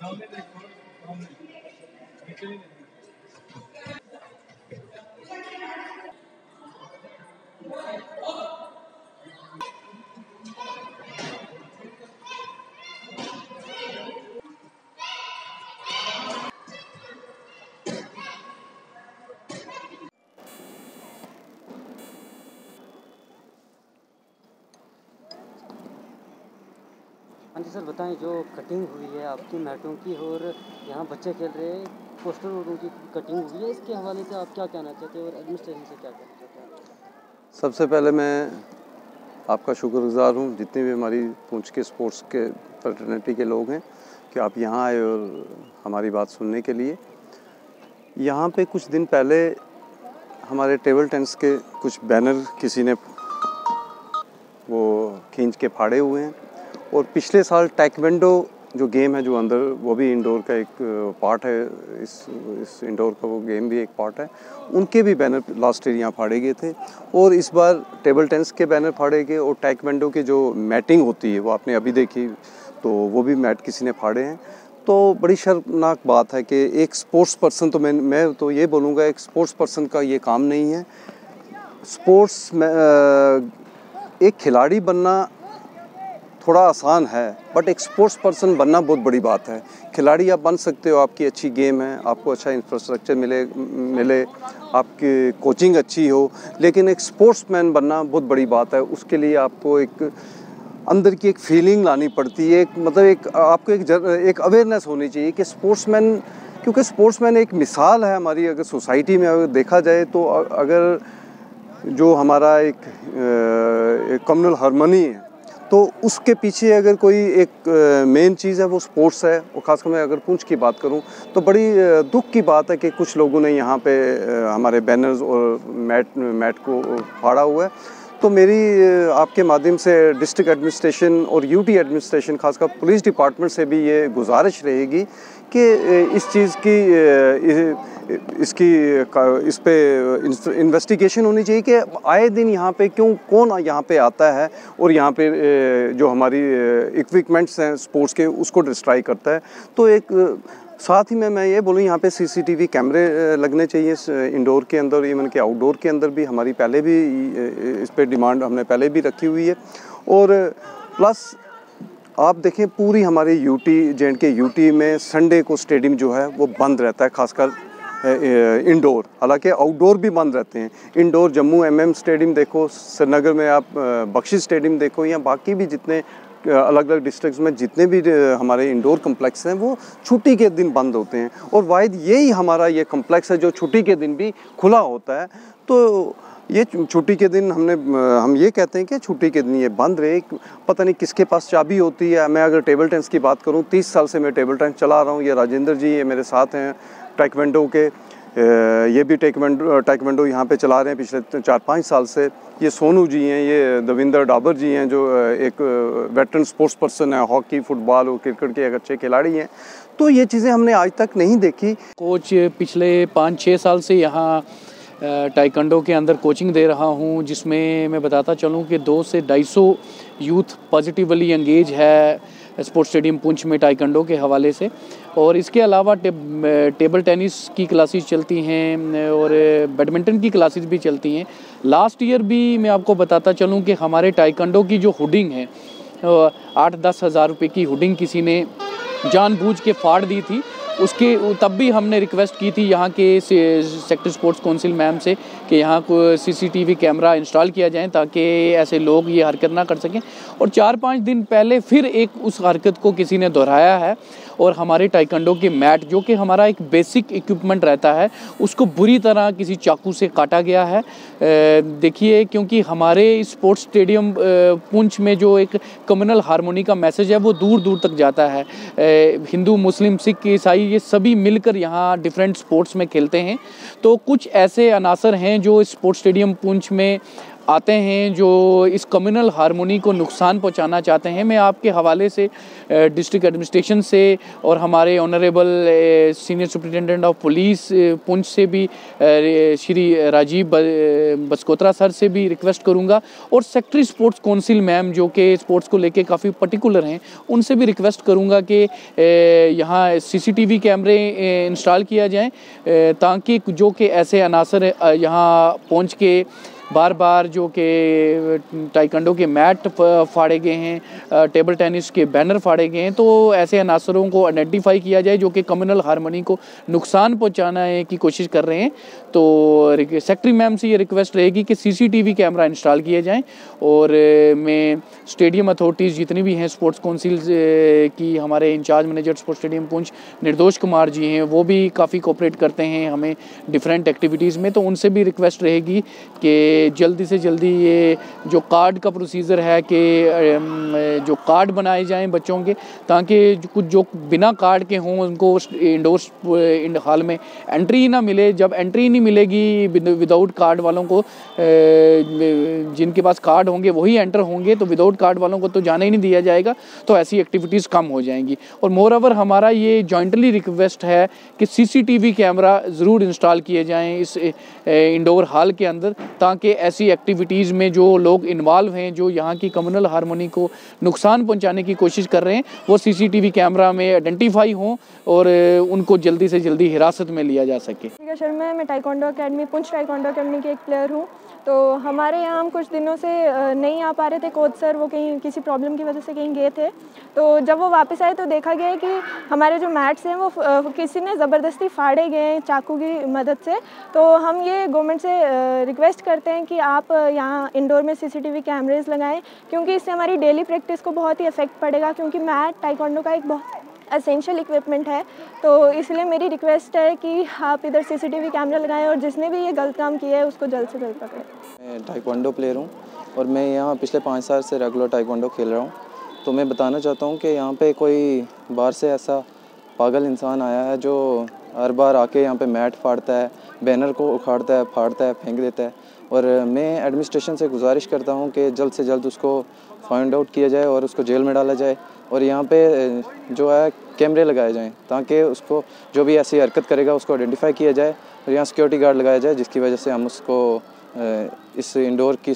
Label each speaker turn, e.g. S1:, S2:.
S1: हाँ जी सर, बताएं जो कटिंग हुई है आपकी मैटों की और यहाँ बच्चे खेल रहे हैं, पोस्टर और उनकी कटिंग हुई है, इसके हवाले से आप क्या कहना चाहते हैं और एडमिनिस्ट्रेशन से क्या कहना चाहते हैं?
S2: सबसे पहले मैं आपका शुक्रगुजार हूँ जितने भी हमारी पूंछ के स्पोर्ट्स के फ्रेटर्निटी के लोग हैं कि आप यहाँ आए और हमारी बात सुनने के लिए। यहाँ पे कुछ दिन पहले हमारे टेबल टेनिस के कुछ बैनर किसी ने वो खींच के फाड़े हुए हैं और पिछले साल टाइक्वांडो जो गेम है जो अंदर, वो भी इंडोर का एक पार्ट है, इस इंडोर का वो गेम भी एक पार्ट है, उनके भी बैनर लास्ट ईयर यहाँ फाड़े गए थे और इस बार टेबल टेनिस के बैनर फाड़े गए और टाइक्वांडो की जो मैटिंग होती है वो आपने अभी देखी, तो वो भी मैट किसी ने फाड़े हैं। तो बड़ी शर्मनाक बात है कि एक स्पोर्ट्स पर्सन, तो मैं तो ये बोलूँगा एक स्पोर्ट्स पर्सन का ये काम नहीं है। स्पोर्ट्स में एक खिलाड़ी बनना थोड़ा आसान है, बट एक स्पोर्ट्स पर्सन बनना बहुत बड़ी बात है। खिलाड़ी आप बन सकते हो, आपकी अच्छी गेम है, आपको अच्छा इंफ्रास्ट्रक्चर मिले, आपकी कोचिंग अच्छी हो, लेकिन एक स्पोर्ट्समैन बनना बहुत बड़ी बात है। उसके लिए आपको एक अंदर की एक फीलिंग लानी पड़ती है, मतलब आपको एक अवेयरनेस होनी चाहिए कि स्पोर्ट्समैन, क्योंकि स्पोर्ट्समैन एक मिसाल है हमारी। अगर सोसाइटी में अगर देखा जाए तो अगर जो हमारा एक कम्युनल हार्मनी है तो उसके पीछे अगर कोई एक मेन चीज़ है वो स्पोर्ट्स है। और ख़ासकर मैं अगर पूंछ की बात करूं तो बड़ी दुख की बात है कि कुछ लोगों ने यहाँ पे हमारे बैनर्स और मैट को फाड़ा हुआ है। तो मेरी आपके माध्यम से डिस्ट्रिक्ट एडमिनिस्ट्रेशन और यूटी एडमिनिस्ट्रेशन, खासकर पुलिस डिपार्टमेंट से भी ये गुजारिश रहेगी कि इस चीज़ की इस पे इन्वेस्टिगेशन होनी चाहिए कि आए दिन यहाँ पे कौन यहाँ पे आता है और यहाँ पे जो हमारी इक्विपमेंट्स हैं स्पोर्ट्स के उसको डिस्ट्रॉय करता है। तो एक साथ ही में मैं ये बोलूँ यहाँ पे सीसीटीवी कैमरे लगने चाहिए इंडोर के अंदर, इवन के आउटडोर के अंदर भी। हमारी पहले भी इस पे डिमांड हमने पहले भी रखी हुई है। और प्लस आप देखें पूरी हमारी जे.एंड.के यूटी में संडे को स्टेडियम जो है वो बंद रहता है, खासकर इंडोर, हालांकि आउटडोर भी बंद रहते हैं। इंडोर जम्मू MM स्टेडियम देखो, श्रीनगर में आप बख्शी स्टेडियम देखो, या बाकी भी जितने अलग अलग डिस्ट्रिक्ट्स में जितने भी हमारे इंडोर कम्प्लेक्स हैं वो छुट्टी के दिन बंद होते हैं। और वाहिद यही हमारा ये कम्प्लेक्स है जो छुट्टी के दिन भी खुला होता है। तो ये छुट्टी के दिन हम ये कहते हैं कि छुट्टी के दिन ये बंद रहे। पता नहीं किसके पास चाबी होती है। मैं अगर टेबल टेनिस की बात करूं, 30 साल से मैं टेबल टेनिस चला रहा हूं। ये राजेंद्र जी ये मेरे साथ हैं टाइक्वांडो के, ये भी टाइक्वांडो यहाँ पे चला रहे हैं पिछले 4-5 साल से। ये सोनू जी हैं, ये दविंदर डाबर जी हैं जो एक वेटरन स्पोर्ट्स पर्सन है, हॉकी, फुटबॉल और क्रिकेट के एक अच्छे खिलाड़ी हैं। तो ये चीज़ें हमने आज तक नहीं देखी।
S3: कोच पिछले 5-6 साल से यहाँ टाइक्वांडो के अंदर कोचिंग दे रहा हूँ, जिसमें मैं बताता चलूँ कि 200 से 250 यूथ पॉजिटिवली एंगेज है स्पोर्ट्स स्टेडियम पुंछ में टाइक्वांडो के हवाले से। और इसके अलावा टेबल टेनिस की क्लासेस चलती हैं और बैडमिंटन की क्लासेस भी चलती हैं। लास्ट ईयर भी मैं आपको बताता चलूँ कि हमारे टाइक्वांडो की जो हुडिंग है 8-10 हज़ार रुपये की हुडिंग किसी ने जानबूझ के फाड़ दी थी। उसके तब भी हमने रिक्वेस्ट की थी यहाँ के सेक्टर स्पोर्ट्स काउंसिल मैम से कि यहाँ को CCTV कैमरा इंस्टॉल किया जाए ताकि ऐसे लोग ये हरकत ना कर सकें। और 4-5 दिन पहले फिर एक उस हरकत को किसी ने दोहराया है और हमारे टाइक्वांडो के मैट, जो कि हमारा एक बेसिक इक्विपमेंट रहता है, उसको बुरी तरह किसी चाकू से काटा गया है। देखिए, क्योंकि हमारे स्पोर्ट्स स्टेडियम पुंछ में जो एक कम्युनल हार्मोनी का मैसेज है वो दूर दूर तक जाता है। हिंदू, मुस्लिम, सिख, ईसाई ये सभी मिलकर यहाँ डिफरेंट स्पोर्ट्स में खेलते हैं। तो कुछ ऐसे अनासर हैं जो स्पोर्ट्स स्टेडियम पुंछ में आते हैं जो इस कम्युनल हार्मोनी को नुकसान पहुंचाना चाहते हैं। मैं आपके हवाले से डिस्ट्रिक्ट एडमिनिस्ट्रेशन से और हमारे honourable senior superintendent of police Poonch से भी श्री राजीव बसकोत्रा सर से भी रिक्वेस्ट करूंगा और सेक्रेटरी स्पोर्ट्स काउंसिल मैम जो कि स्पोर्ट्स को लेके काफ़ी पर्टिकुलर हैं, उनसे भी रिक्वेस्ट करूंगा कि यहाँ CCTV कैमरे इंस्टॉल किया जाए ताकि जो कि ऐसे अनासर यहाँ पहुँच के बार बार जो कि टाइकंडो के मैट फाड़े गए हैं, टेबल टेनिस के बैनर फाड़े गए हैं, तो ऐसे अनासरों को आइडेंटिफाई किया जाए जो कि कम्युनल हार्मनी को नुकसान पहुंचाने की कोशिश कर रहे हैं। तो सेक्रेटरी मैम से ये रिक्वेस्ट रहेगी कि CCTV कैमरा इंस्टॉल किए जाएं और मैं स्टेडियम अथॉरिटीज़ जितनी भी हैं, स्पोर्ट्स काउंसिल की हमारे incharge manager sports stadium Poonch Nirdosh Kumar जी हैं, वो भी काफ़ी कोऑपरेट करते हैं हमें डिफरेंट एक्टिविटीज़ में, तो उनसे भी रिक्वेस्ट रहेगी कि जल्दी से जल्दी ये जो कार्ड का प्रोसीजर है कि जो कार्ड बनाए जाएं बच्चों के, ताकि कुछ जो बिना कार्ड के हों उनको इंडोर हॉल में एंट्री ना मिले। जब एंट्री नहीं मिलेगी विदाउट कार्ड वालों को, जिनके पास कार्ड होंगे वही एंटर होंगे, तो विदाउट कार्ड वालों को तो जाने ही नहीं दिया जाएगा, तो ऐसी एक्टिविटीज़ कम हो जाएंगी। और मोर ओवर हमारा ये जॉइंटली रिक्वेस्ट है कि CCTV कैमरा ज़रूर इंस्टॉल किए जाएँ इस इंडोर हॉल के अंदर, ताकि ऐसी एक्टिविटीज़ में जो लोग इन्वॉल्व हैं, जो यहाँ की कम्युनल हार्मनी को नुकसान पहुँचाने की कोशिश कर रहे हैं, वो CCTV कैमरा में आइडेंटिफाई हों और उनको जल्दी से जल्दी हिरासत में लिया जा सके।
S4: शर्मा, मैं taekwondo academy Poonch taekwondo academy के एक प्लेयर हूँ। तो हमारे यहाँ हम कुछ दिनों से नहीं आ पा रहे थे। कोच सर वो कहीं किसी प्रॉब्लम की वजह से कहीं गए थे, तो जब वो वापस आए तो देखा गया कि हमारे जो मैट्स हैं वो किसी ने ज़बरदस्ती फाड़े गए हैं चाकू की मदद से। तो हम ये गवर्नमेंट से रिक्वेस्ट करते हैं कि आप यहाँ इंडोर में CCTV कैमरेज लगाएं, क्योंकि इससे हमारी डेली प्रैक्टिस को बहुत ही इफेक्ट पड़ेगा, क्योंकि मैट टाइकोंडो का एक बहुत एसेंशियल इक्विपमेंट है। तो इसलिए मेरी रिक्वेस्ट है कि आप इधर CCTV कैमरा लगाएं और जिसने भी ये गलत काम किया है उसको जल्द से जल्द पकड़ें।
S5: मैं टाइकोंडो प्लेयर हूँ और मैं यहाँ पिछले 5 साल से रेगुलर टाइकोंडो खेल रहा हूँ। तो मैं बताना चाहता हूँ कि यहाँ पे कोई बाहर से ऐसा पागल इंसान आया है जो हर बार आके यहाँ पे मैट फाड़ता है, बैनर को उखाड़ता है, फाड़ता है, फेंक देता है। और मैं एडमिनिस्ट्रेशन से गुजारिश करता हूँ कि जल्द से जल्द उसको फाइंड आउट किया जाए और उसको जेल में डाला जाए, और यहाँ पे जो है कैमरे लगाए जाएं ताकि उसको जो भी ऐसी हरकत करेगा उसको आइडेंटिफाई किया जाए और यहाँ सिक्योरिटी गार्ड लगाया जाए, जिसकी वजह से हम उसको इस इंडोर की